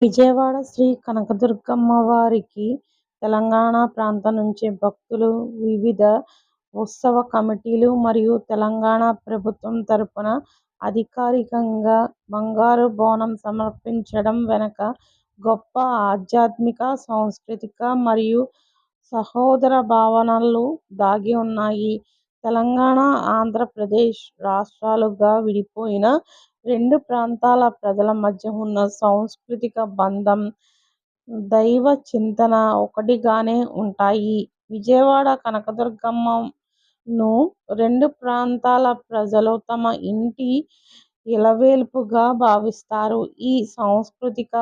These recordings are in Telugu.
విజయవాడ శ్రీ కనకదుర్గమ్మ వారికి తెలంగాణ ప్రాంతం నుంచి భక్తులు, వివిధ ఉత్సవ కమిటీలు మరియు తెలంగాణ ప్రభుత్వం తరపున అధికారికంగా బంగారు బోనం సమర్పించడం వెనుక గొప్ప ఆధ్యాత్మిక, సాంస్కృతిక మరియు సహోదర భావనలు దాగి ఉన్నాయి. తెలంగాణ, ఆంధ్రప్రదేశ్ రాష్ట్రాలుగా విడిపోయిన రెండు ప్రాంతాల ప్రజల మధ్య ఉన్న సాంస్కృతిక బంధం, దైవ చింతన ఒకటిగానే ఉంటాయి. విజయవాడ కనకదుర్గమ్మను రెండు ప్రాంతాల ప్రజలు తమ ఇంటి ఇలవేల్పుగా భావిస్తారు. ఈ సాంస్కృతిక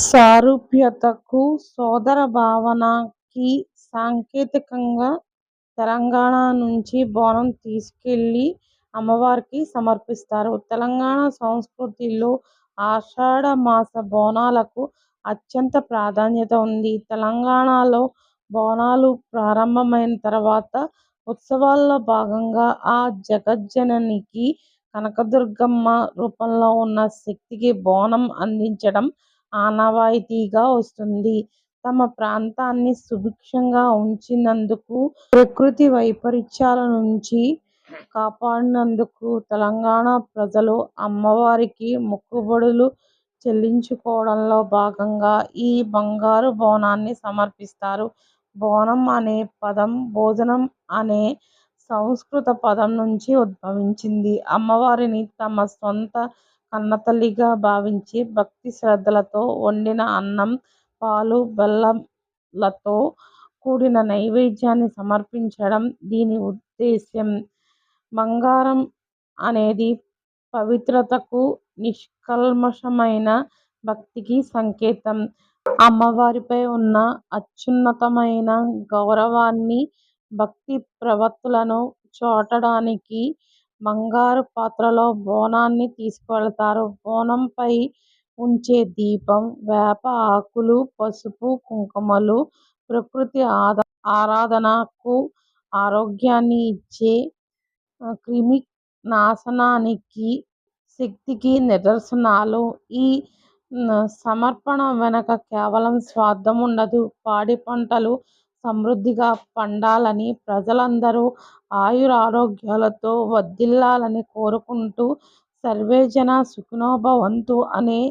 సారూప్యతకు, సోదర భావనకి సంకేతంగా తెలంగాణ నుంచి బోనం తీసుకెళ్లి అమ్మవారికి సమర్పిస్తారు. తెలంగాణ సంస్కృతిలో ఆషాఢ మాస బోనాలకు అత్యంత ప్రాధాన్యత ఉంది. తెలంగాణలో బోనాలు ప్రారంభమైన తర్వాత ఉత్సవాల్లో భాగంగా ఆ జగజ్జననికి కనకదుర్గమ్మ రూపంలో ఉన్న శక్తికి బోనం అందించడం ఆనవాయితీగా వస్తుంది. తమ ప్రాంతాన్ని సుభిక్షంగా ఉంచినందుకు, ప్రకృతి వైపరీత్యాల నుంచి కాపాడినందుకు తెలంగాణ ప్రజలు అమ్మవారికి మొక్కుబడులు చెల్లించుకోవడంలో భాగంగా ఈ బంగారు బోనాన్ని సమర్పిస్తారు. బోనం అనే పదం భోజనం అనే సంస్కృత పదం నుంచి ఉద్భవించింది. అమ్మవారిని తమ సొంత కన్నతల్లిగా భావించి భక్తి శ్రద్ధలతో వండిన అన్నం, పాలు, బెల్లంలతో కూడిన నైవేద్యాన్ని సమర్పించడం దీని ఉద్దేశ్యం. బంగారం అనేది పవిత్రతకు, నిష్కల్మషమైన భక్తికి సంకేతం. అమ్మవారిపై ఉన్న అత్యున్నతమైన గౌరవాన్ని, భక్తి ప్రపత్తులను చాటడానికి బంగారు పాత్రలో బోనాన్ని తీసుకువెళతారు. బోనంపై ఉంచే దీపం, వేప ఆకులు, పసుపు, కుంకుమలు ప్రకృతి ఆరాధనకు, ఆరోగ్యాన్ని ఇచ్చే క్రిమి నాశనానికి, శక్తికి నిదర్శనాలు. ఈ సమర్పణ వెనుక కేవలం స్వార్థం ఉండదు. పాడి పంటలు సమృద్ధిగా పండాలని, ప్రజలందరూ ఆయురారోగ్యాలతో వర్ధిల్లాలని కోరుకుంటూ సర్వే జనా సుఖినో భవంతు అనే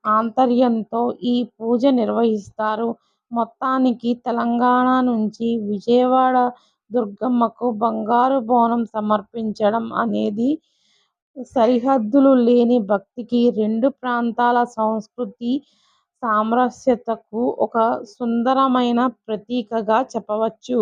ఆంతర్యంతో ఈ పూజ నిర్వహిస్తారు. మొత్తానికి తెలంగాణ నుంచి విజయవాడ దుర్గమ్మకు బంగారు బోనం సమర్పించడం అనేది సరిహద్దులు లేని భక్తికి, రెండు ప్రాంతాల సంస్కృతి సామరస్యతకు ఒక సుందరమైన ప్రతీకగా చెప్పవచ్చు.